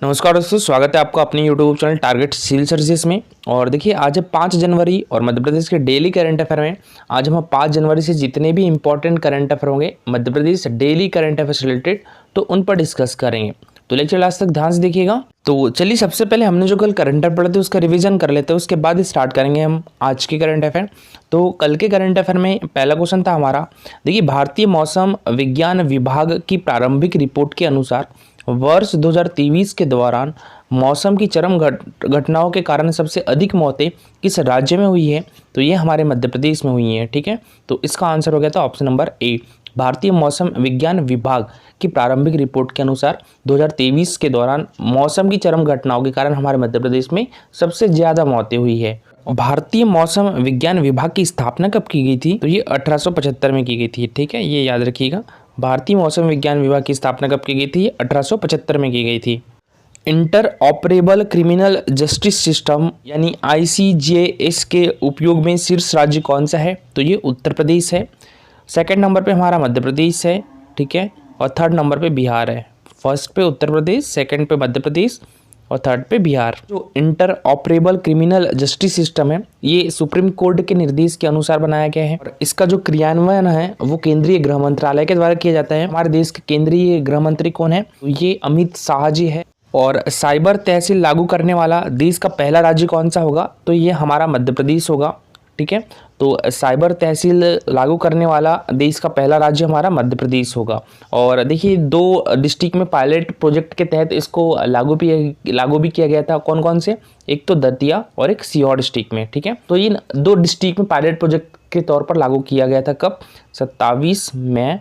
नमस्कार दोस्तों, स्वागत है आपका अपने YouTube channel Target Civil Services में। और देखिए, आज है 5 जनवरी और मध्य प्रदेश के डेली करंट अफेयर में आज हम 5 जनवरी से जितने भी इंपॉर्टेंट करंट अफेयर होंगे Madhya Pradesh daily current affair से रिलेटेड, तो उन पर डिस्कस करेंगे। तो लेक्चर लास्ट तक ध्यान से देखिएगा। तो चलिए, सबसे पहले हमने जो कल करंट अफेयर पढ़े थे उसका रिवीजन कर लेते हैं, उसके बाद स्टार्ट करेंगे हम आज के करंट अफेयर। तो कल के करंट अफेयर में पहला क्वेश्चन था हमारा, देखिए, भारतीय मौसम विज्ञान विभाग की प्रारंभिक रिपोर्ट के अनुसार वर्ष 2023 के दौरान मौसम की चरम घटनाओं के कारण सबसे अधिक मौतें किस राज्य में हुई है? तो ये हमारे मध्य प्रदेश में हुई हैं। ठीक है, तो इसका आंसर हो गया था ऑप्शन नंबर ए। भारतीय मौसम विज्ञान विभाग की प्रारंभिक रिपोर्ट के अनुसार 2023 के दौरान मौसम की चरम घटनाओं के कारण हमारे मध्य प्रदेश में सबसे ज़्यादा मौतें हुई है। भारतीय मौसम विज्ञान विभाग की स्थापना कब की गई थी? तो ये 1875 में की गई थी। ठीक है, ये याद रखिएगा। भारतीय मौसम विज्ञान विभाग की स्थापना कब की गई थी? 1875 में की गई थी। Inter operable criminal justice system यानी ICJS के उपयोग में शीर्ष राज्य कौन सा है? तो ये उत्तर प्रदेश है। सेकंड नंबर पे हमारा मध्य प्रदेश है। ठीक है, और थर्ड नंबर पे बिहार है। फर्स्ट पे उत्तर प्रदेश, सेकंड पे मध्य प्रदेश और थर्ड पे बिहार। जो inter operable criminal justice system है, ये सुप्रीम कोर्ट के निर्देश के अनुसार बनाया गया है और इसका जो क्रियान्वयन है वो केंद्रीय गृह मंत्रालय के द्वारा किया जाता है। हमारे देश के केंद्रीय गृह मंत्री कौन है? तो ये अमित शाह जी है। और साइबर तहसील लागू करने वाला देश का पहला राज्य कौन सा होगा? तो ये हमारा मध्य प्रदेश होगा। ठीक है, तो साइबर तहसील लागू करने वाला देश का पहला राज्य हमारा मध्य प्रदेश होगा। और देखिए, 2 डिस्ट्रिक्ट में पायलट प्रोजेक्ट के तहत इसको लागू भी किया गया था। कौन कौन से? एक तो दतिया और एक सीहोर डिस्ट्रिक्ट में। ठीक है, तो इन 2 डिस्ट्रिक्ट में पायलट प्रोजेक्ट के तौर पर लागू किया गया था। कब? 27 मई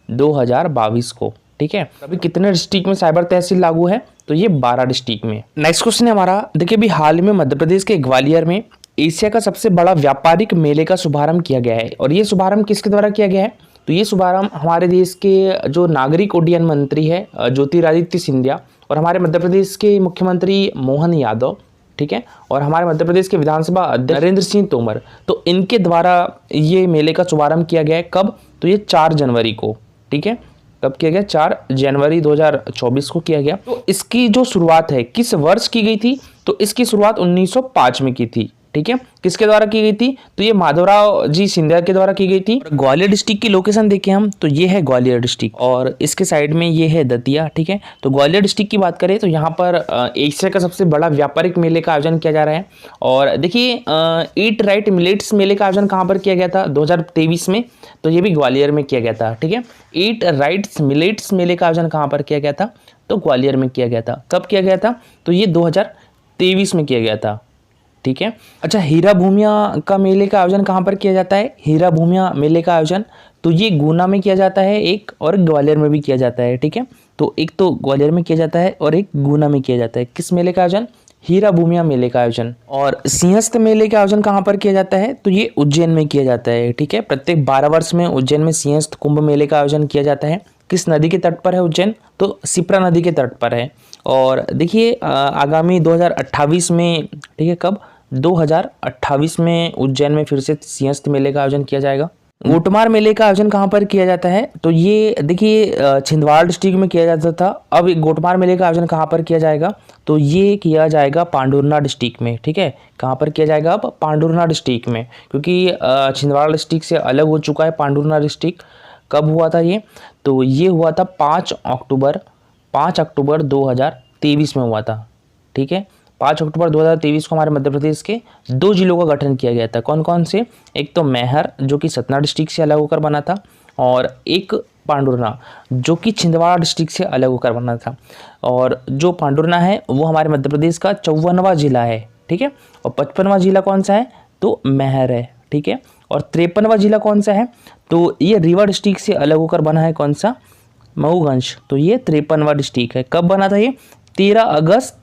2022 को। ठीक है, अभी कितने डिस्ट्रिक्ट में साइबर तहसील लागू है? तो ये 12 डिस्ट्रिक्ट में। नेक्स्ट क्वेश्चन है हमारा, देखिए, अभी हाल में मध्य प्रदेश के ग्वालियर में एशिया का सबसे बड़ा व्यापारिक मेले का शुभारंभ किया गया है। और ये शुभारंभ किसके द्वारा किया गया है? तो ये शुभारंभ हमारे देश के जो नागरिक उड्डयन मंत्री है ज्योतिरादित्य सिंधिया और हमारे मध्य प्रदेश के मुख्यमंत्री मोहन यादव, ठीक है, और हमारे मध्य प्रदेश के विधानसभा अध्यक्ष नरेंद्र सिंह तोमर, तो इनके द्वारा ये मेले का शुभारंभ किया गया है। कब? तो ये 4 जनवरी को। ठीक है, कब किया गया? 4 जनवरी 2024 को किया गया। तो इसकी जो शुरुआत है किस वर्ष की गई थी? तो इसकी शुरुआत 1905 में की थी। ठीक है, किसके द्वारा की गई थी? तो ये माधवराव जी सिंधिया के द्वारा की गई थी। ग्वालियर डिस्ट्रिक्ट की लोकेशन देखें हम, तो ये है ग्वालियर डिस्ट्रिक्ट और इसके साइड में ये है दतिया। ठीक है, तो ग्वालियर डिस्ट्रिक्ट की बात करें तो यहाँ पर एशिया का सबसे बड़ा व्यापारिक मेले का आयोजन किया जा रहा है। और देखिए, ईट राइट मिलेट्स मेले का आयोजन कहाँ पर किया गया था? 2023 में, तो ये भी ग्वालियर में किया गया था। ठीक है, ईट राइट्स मिलेट्स मेले का आयोजन कहाँ पर किया गया था? तो ग्वालियर में किया गया था। कब किया गया था? तो ये 2023 में किया गया था। ठीक है, अच्छा, हीरा भूमिया का मेले का आयोजन कहाँ पर किया जाता है? हीरा भूमिया मेले का आयोजन तो ये गुना में किया जाता है एक, और ग्वालियर में भी किया जाता है। ठीक है, तो एक तो ग्वालियर में किया जाता है और एक गुना में किया जाता है। किस मेले का आयोजन? हीरा भूमिया मेले का आयोजन। और सिंहस्थ मेले का आयोजन कहाँ पर किया जाता है? तो ये उज्जैन में किया जाता है। ठीक है, प्रत्येक 12 वर्ष में उज्जैन में सिंहस्थ कुंभ मेले का आयोजन किया जाता है। किस नदी के तट पर है उज्जैन? तो शिप्रा नदी के तट पर है। और देखिए, आगामी 2028 में, ठीक है, कब? 2028 में उज्जैन में फिर से सिंहस्थ मेले का आयोजन किया जाएगा। गोटमार मेले का आयोजन कहाँ पर किया जाता है? तो ये देखिए, छिंदवाड़ा डिस्ट्रिक्ट में किया जाता था। अब गोटमार मेले का आयोजन कहाँ पर किया जाएगा? तो ये किया जाएगा पांडुरना डिस्ट्रिक्ट में। ठीक है, कहाँ पर किया जाएगा? अब पांडुरना डिस्ट्रिक्ट में, क्योंकि छिंदवाड़ा डिस्ट्रिक्ट से अलग हो चुका है पांडुरना डिस्ट्रिक्ट। कब हुआ था ये? तो ये हुआ था 5 अक्टूबर 2023 में हुआ था। ठीक है, 5 अक्टूबर 2023 को हमारे मध्य प्रदेश के 2 जिलों का गठन किया गया था। कौन कौन से? एक तो मैहर जो कि सतना डिस्ट्रिक्ट से अलग होकर बना था, और एक पांडुरना जो कि छिंदवाड़ा डिस्ट्रिक्ट से अलग होकर बना था। और जो पांडुरना है वो हमारे मध्य प्रदेश का 54वां जिला है। ठीक है, और 55वां जिला कौन सा है? तो मैहर है। ठीक है, और 53वां जिला कौन सा है? तो ये रीवा डिस्ट्रिक्ट से अलग होकर बना है। कौन सा? मऊगंज। तो ये 53वां डिस्ट्रिक्ट है। कब बना था ये? 13 अगस्त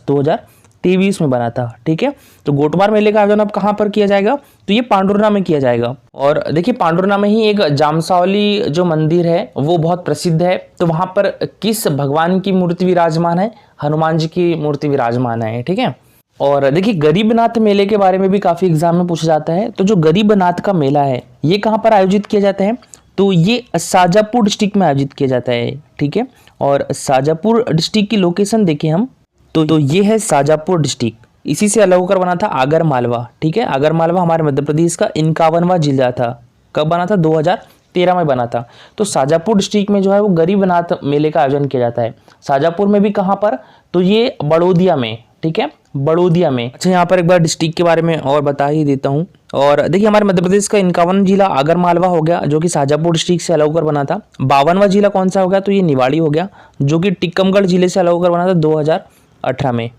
2023 में बना था। ठीक है, तो गोटमार मेले का आयोजन अब कहाँ पर किया जाएगा? तो ये पांडुरना में किया जाएगा। और देखिए, पांडुरना में ही एक जामसावली जो मंदिर है वो बहुत प्रसिद्ध है। तो वहाँ पर किस भगवान की मूर्ति विराजमान है? हनुमान जी की मूर्ति विराजमान है। ठीक है, और देखिए, गरीबनाथ मेले के बारे में भी काफ़ी एग्जाम में पूछा जाता है। तो जो गरीबनाथ का मेला है ये कहाँ पर आयोजित किया जाता है? तो ये शाजापुर डिस्ट्रिक्ट में आयोजित किया जाता है, ठीक है। और शाजापुर डिस्ट्रिक्ट की लोकेशन देखें हम तो ये है शाजापुर डिस्ट्रिक्ट। इसी से अलग होकर बना था आगर मालवा, ठीक है। आगर मालवा हमारे मध्य प्रदेश का 51वां जिला था। कब बना था? 2013 में बना था। तो शाजापुर डिस्ट्रिक्ट में जो है वो गरीबनाथ मेले का आयोजन किया जाता है। शाजापुर में भी कहाँ पर? तो ये बड़ौदिया में, ठीक है, बड़ौदिया में। अच्छा, यहाँ पर एक बार डिस्ट्रिक्ट के बारे में और बता ही देता हूँ। और देखिए हमारे मध्य प्रदेश का 51 जिला आगर मालवा हो गया, जो कि शाजापुर डिस्ट्रिक्ट से अलग होकर बना था। 52वां जिला कौन सा हो गया? तो ये निवाड़ी हो गया, जो कि टीकमगढ़ जिले से अलग होकर बना था 2018 में,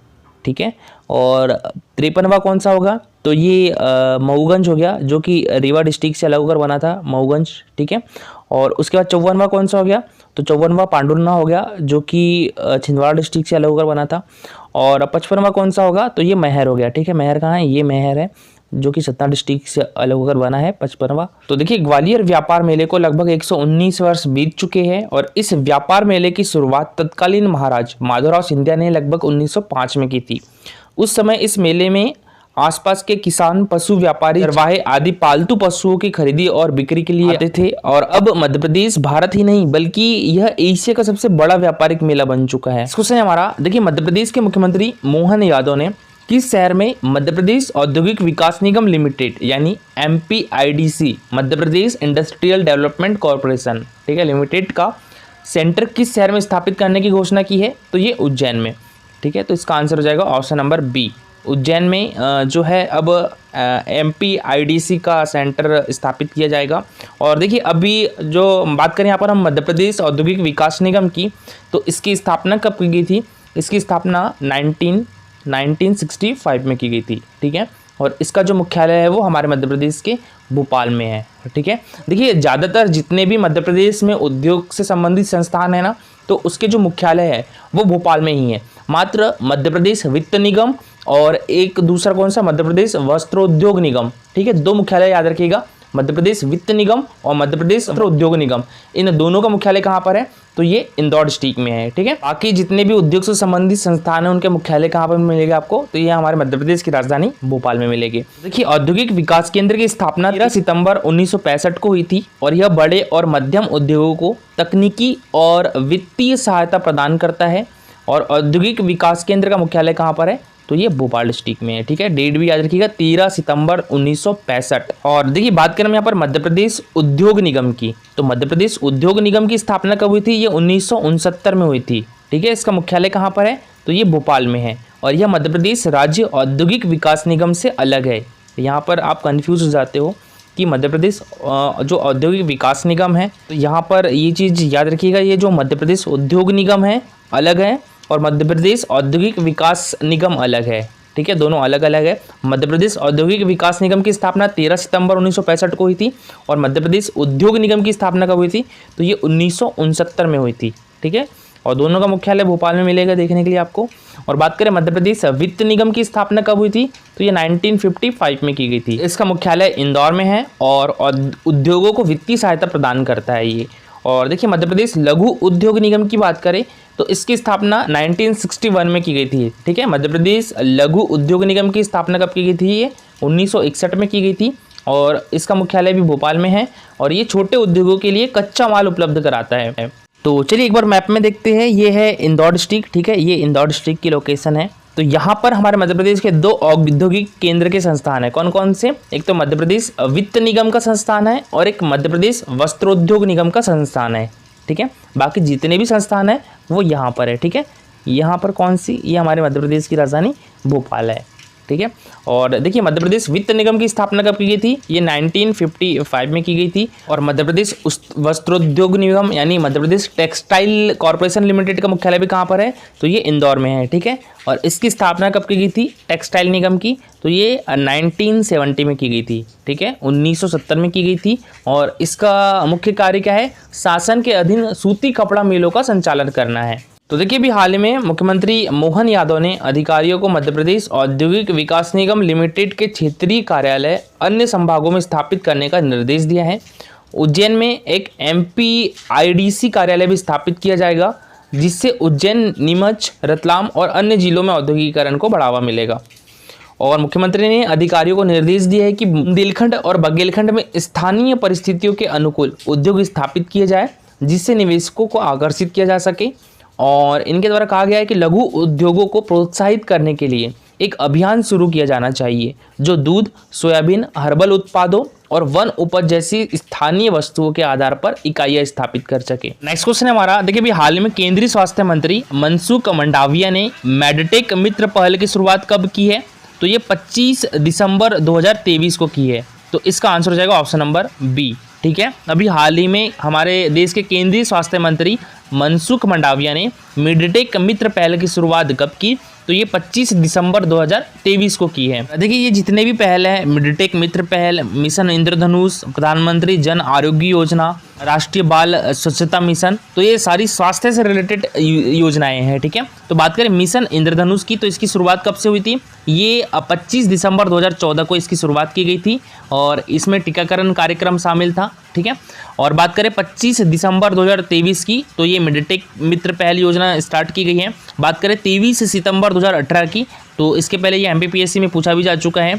ठीक है। और 53वां कौन सा होगा? तो ये मऊगंज हो गया, जो कि रीवा डिस्ट्रिक्ट से अलग होकर बना था, मऊगंज, ठीक है। और उसके बाद 54वां कौन सा हो गया? तो 54वां पांडुरना हो गया, जो कि छिंदवाड़ा डिस्ट्रिक्ट से अलग होकर बना था। और 55वां कौन सा होगा? तो ये महर हो गया, ठीक है। महर कहाँ है? ये महर है, जो कि सतना डिस्ट्रिक्ट से अलग होकर बना है, 55वां। तो देखिए ग्वालियर व्यापार मेले को लगभग 119 वर्ष बीत चुके हैं और इस व्यापार मेले की शुरुआत तत्कालीन महाराज माधवराव सिंधिया ने लगभग 1905 में की थी। उस समय इस मेले में आसपास के किसान, पशु व्यापारी, चरवाहे आदि पालतू पशुओं की खरीदी और बिक्री के लिए आते थे। और अब मध्य प्रदेश भारत ही नहीं बल्कि यह एशिया का सबसे बड़ा व्यापारिक मेला बन चुका है। इसको से हमारा देखिए मध्य प्रदेश के मुख्यमंत्री मोहन यादव ने किस शहर में मध्य प्रदेश औद्योगिक विकास निगम लिमिटेड यानी MPIDC, Madhya Pradesh industrial development corporation, ठीक है, लिमिटेड का सेंटर किस शहर में स्थापित करने की घोषणा की है? तो ये उज्जैन में, ठीक है। तो इसका आंसर हो जाएगा ऑप्शन नंबर बी, उज्जैन में जो है अब MPIDC का सेंटर स्थापित किया जाएगा। और देखिए अभी जो बात करें यहाँ पर हम मध्य प्रदेश औद्योगिक विकास निगम की, तो इसकी स्थापना कब की गई थी? इसकी स्थापना 1965 में की गई थी, ठीक है। और इसका जो मुख्यालय है वो हमारे मध्य प्रदेश के भोपाल में है, ठीक है। देखिए ज़्यादातर जितने भी मध्य प्रदेश में उद्योग से संबंधित संस्थान है ना, तो उसके जो मुख्यालय है वो भोपाल में ही है। मात्र मध्य प्रदेश वित्त निगम और एक दूसरा कौन सा? मध्य प्रदेश वस्त्रोद्योग निगम, ठीक है। दो मुख्यालय याद रखिएगा, मध्य प्रदेश वित्त निगम और मध्य प्रदेश वस्त्रोद्योग निगम। इन दोनों का मुख्यालय कहाँ पर है? तो ये इंदौर डिस्ट्रिक्ट में है, ठीक है। बाकी जितने भी उद्योग से संबंधित संस्थान हैं उनके मुख्यालय कहाँ पर मिलेगा आपको? तो ये हमारे मध्य प्रदेश की राजधानी भोपाल में मिलेगी। देखिए औद्योगिक विकास केंद्र की स्थापना 13 सितंबर 1965 को हुई थी और यह बड़े और मध्यम उद्योगों को तकनीकी और वित्तीय सहायता प्रदान करता है। और औद्योगिक विकास केंद्र का मुख्यालय कहाँ पर है? तो ये भोपाल डिस्ट्रिक्ट में है, ठीक है। डेट भी याद रखिएगा 13 सितंबर 1965। और देखिए बात करें हम यहाँ पर मध्य प्रदेश उद्योग निगम की, तो मध्य प्रदेश उद्योग निगम की स्थापना कब हुई थी? ये 1969 में हुई थी, ठीक है। इसका मुख्यालय कहाँ पर है? तो ये भोपाल में है। और यह मध्य प्रदेश राज्य औद्योगिक विकास निगम से अलग है। यहाँ पर आप कन्फ्यूज हो जाते हो कि मध्य प्रदेश जो औद्योगिक विकास निगम है, तो यहाँ पर ये चीज़ याद रखिएगा, ये जो मध्य प्रदेश उद्योग निगम है अलग है और मध्य प्रदेश औद्योगिक विकास निगम अलग है, ठीक है। दोनों अलग अलग है। मध्य प्रदेश औद्योगिक विकास निगम की स्थापना 13 सितंबर 1965 को हुई थी और मध्य प्रदेश उद्योग निगम की स्थापना कब हुई थी? तो ये 1969 में हुई थी, ठीक है। और दोनों का मुख्यालय भोपाल में मिलेगा देखने के लिए आपको। और बात करें मध्य प्रदेश वित्त निगम की स्थापना कब हुई थी? तो ये 1955 में की गई थी। इसका मुख्यालय इंदौर में है और उद्योगों को वित्तीय सहायता प्रदान करता है ये। और देखिए मध्य प्रदेश लघु उद्योग निगम की बात करें तो इसकी स्थापना 1961 में की गई थी, ठीक है। मध्य प्रदेश लघु उद्योग निगम की स्थापना कब की गई थी? ये 1961 में की गई थी और इसका मुख्यालय भी भोपाल में है और ये छोटे उद्योगों के लिए कच्चा माल उपलब्ध कराता है। तो चलिए एक बार मैप में देखते हैं। ये है इंदौर डिस्ट्रिक्ट, ठीक है, ये इंदौर डिस्ट्रिक्ट की लोकेशन है। तो यहाँ पर हमारे मध्य प्रदेश के दो औद्योगिक केंद्र के संस्थान है। कौन कौन से? एक तो मध्य प्रदेश वित्त निगम का संस्थान है और एक मध्य प्रदेश वस्त्रोद्योग निगम का संस्थान है, ठीक है। बाकी जितने भी संस्थान है वो यहाँ पर है, ठीक है। यहाँ पर कौन सी? ये हमारे मध्य प्रदेश की राजधानी भोपाल है, ठीक है। और देखिए मध्य प्रदेश वित्त निगम की स्थापना कब की गई थी? ये 1955 में की गई थी। और मध्य प्रदेश वस्त्रोद्योग निगम यानी Madhya Pradesh textile corporation limited का मुख्यालय भी कहाँ पर है? तो ये इंदौर में है, ठीक है। और इसकी स्थापना कब की गई थी टेक्सटाइल निगम की? तो ये 1970 में की गई थी, ठीक है, 1970 में की गई थी। और इसका मुख्य कार्य क्या है? शासन के अधीन सूती कपड़ा मिलों का संचालन करना है। तो देखिए अभी हाल ही में मुख्यमंत्री मोहन यादव ने अधिकारियों को मध्य प्रदेश औद्योगिक विकास निगम लिमिटेड के क्षेत्रीय कार्यालय अन्य संभागों में स्थापित करने का निर्देश दिया है। उज्जैन में एक MPIDC कार्यालय भी स्थापित किया जाएगा जिससे उज्जैन, नीमच, रतलाम और अन्य जिलों में औद्योगिकीकरण को बढ़ावा मिलेगा। और मुख्यमंत्री ने अधिकारियों को निर्देश दिया है कि बुंदेलखंड और बघेलखंड में स्थानीय परिस्थितियों के अनुकूल उद्योग स्थापित किए जाए, जिससे निवेशकों को आकर्षित किया जा सके। और इनके द्वारा कहा गया है कि लघु उद्योगों को प्रोत्साहित करने के लिए एक अभियान शुरू किया जाना चाहिए, जो दूध, सोयाबीन, हर्बल उत्पादों और वन उपज जैसी स्थानीय वस्तुओं के आधार पर इकाइयां स्थापित कर सके। नेक्स्ट क्वेश्चन है हमारा, देखिए अभी हाल में केंद्रीय स्वास्थ्य मंत्री मनसुख मंडाविया ने मेडटेक मित्र पहल की शुरुआत कब की है? तो ये 25 दिसंबर 2023 को की है। तो इसका आंसर हो जाएगा ऑप्शन नंबर बी। ठीक है, अभी हाल ही में हमारे देश के केंद्रीय स्वास्थ्य मंत्री मनसुख मंडाविया ने मेडटेक मित्र पहल की शुरुआत कब की? तो ये 25 दिसंबर 2023 को की है। देखिए ये जितने भी पहल है, मेडटेक मित्र पहल, मिशन इंद्रधनुष, प्रधानमंत्री जन आरोग्य योजना, राष्ट्रीय बाल स्वच्छता मिशन, तो ये सारी स्वास्थ्य से रिलेटेड योजनाएं हैं। ठीक है, तो बात करें मिशन इंद्रधनुष की, तो इसकी शुरुआत कब से हुई थी? ये 25 दिसंबर 2014 को इसकी शुरुआत की गई थी और इसमें टीकाकरण कार्यक्रम शामिल था। ठीक है, और बात करें 25 दिसंबर 2023 की, तो ये मेडटेक मित्र पहल योजना स्टार्ट की गई है। बात करें 23 सितंबर 2018 की, तो इसके पहले ये MPPSC में पूछा भी जा चुका है।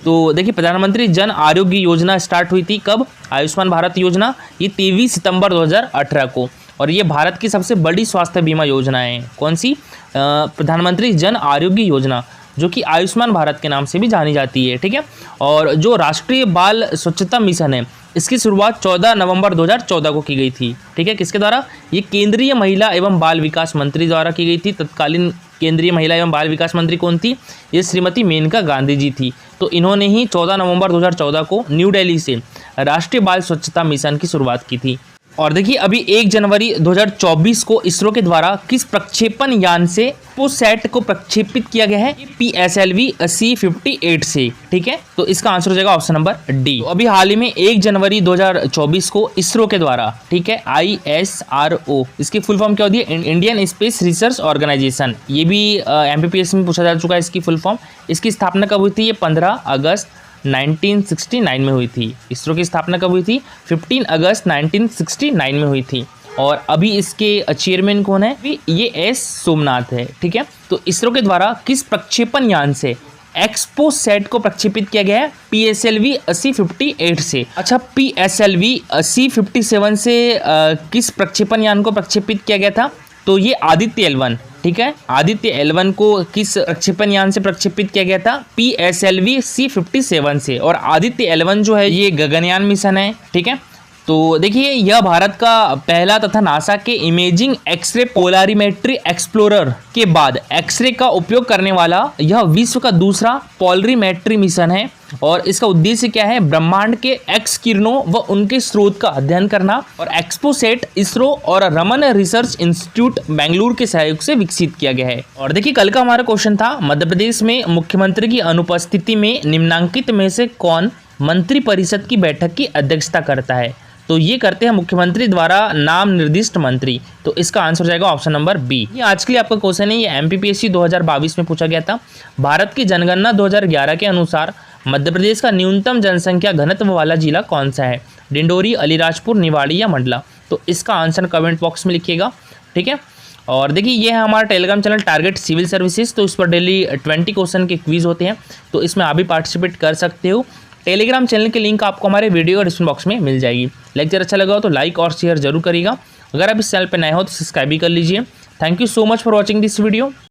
तो देखिए प्रधानमंत्री जन आरोग्य योजना स्टार्ट हुई थी कब? आयुष्मान भारत योजना, ये 23 सितंबर 2018 को, और ये भारत की सबसे बड़ी स्वास्थ्य बीमा योजना है। कौन सी? प्रधानमंत्री जन आरोग्य योजना, जो कि आयुष्मान भारत के नाम से भी जानी जाती है। ठीक है, और जो राष्ट्रीय बाल स्वच्छता मिशन है, इसकी शुरुआत 14 नवंबर 2014 को की गई थी। ठीक है, किसके द्वारा? ये केंद्रीय महिला एवं बाल विकास मंत्री द्वारा की गई थी। तत्कालीन केंद्रीय महिला एवं बाल विकास मंत्री कौन थी? ये श्रीमती मेनका गांधी जी थी। तो इन्होंने ही 14 नवंबर 2014 को न्यू दिल्ली से राष्ट्रीय बाल स्वच्छता मिशन की शुरुआत की थी। और देखिए अभी 1 जनवरी 2024 को इसरो के द्वारा किस प्रक्षेपण यान से पोसैट को प्रक्षेपित किया गया है? PSLV C58 से। ठीक है, तो इसका आंसर हो जाएगा ऑप्शन नंबर डी। तो अभी हाल ही में 1 जनवरी 2024 को इसरो के द्वारा, ठीक है, ISRO, इसकी फुल फॉर्म क्या होती है? Indian Space Research Organisation. ये भी MPPSC में पूछा जा चुका है इसकी फुल फॉर्म। इसकी स्थापना कब हुई थी? ये 15 अगस्त 1969 में हुई थी। इसरो की स्थापना कब हुई थी? 15 अगस्त 1969 में हुई थी। और अभी इसके चेयरमैन कौन है? ये S सोमनाथ है। ठीक है, तो इसरो के द्वारा किस प्रक्षेपण यान से एक्सपोसैट को प्रक्षेपित किया गया है? PSLV C58 से। अच्छा, PSLV C57 से किस प्रक्षेपण यान को प्रक्षेपित किया गया था? तो ये आदित्य L1। ठीक है, आदित्य L1 को किस प्रक्षेपण यान से प्रक्षेपित किया गया था? PSLV C57 से। और आदित्य L1 जो है ये गगनयान मिशन है। ठीक है, तो देखिए यह भारत का पहला तथा नासा के इमेजिंग एक्सरे पोलरीमेट्री एक्सप्लोरर के बाद एक्सरे का उपयोग करने वाला यह विश्व का दूसरा पोलरीमेट्री मिशन है। और इसका उद्देश्य क्या है? ब्रह्मांड के एक्स किरणों व उनके स्रोत का अध्ययन करना। और एक्सपोसैट इसरो और रमन रिसर्च इंस्टीट्यूट बेंगलुरु के सहयोग से विकसित किया गया है। और देखिए कल का हमारा क्वेश्चन था, मध्य प्रदेश में मुख्यमंत्री की अनुपस्थिति में निम्नांकित में से कौन मंत्रिपरिषद की बैठक की अध्यक्षता करता है? तो ये करते हैं मुख्यमंत्री द्वारा नाम निर्दिष्ट मंत्री। तो इसका आंसर हो जाएगा ऑप्शन नंबर बी। ये आज के लिए आपका क्वेश्चन है, ये MPPSC 2022 में पूछा गया था। भारत की जनगणना 2011 के अनुसार मध्य प्रदेश का न्यूनतम जनसंख्या घनत्व वाला जिला कौन सा है? डिंडोरी, अलीराजपुर, निवाड़ी या मंडला? तो इसका आंसर कमेंट बॉक्स में लिखिएगा। ठीक है, और देखिए ये है हमारा Telegram channel Target Civil Services. तो इस पर डेली 20 क्वेश्चन के क्विज होते हैं, तो इसमें आप भी पार्टिसिपेट कर सकते हो। टेलीग्राम चैनल की लिंक आपको हमारे वीडियो और डिस्क्रिप्शन बॉक्स में मिल जाएगी। लेक्चर अच्छा लगा हो तो लाइक और शेयर जरूर करिएगा। अगर आप इस चैनल पर नए हो तो सब्सक्राइब भी कर लीजिए। Thank you so much for watching this video.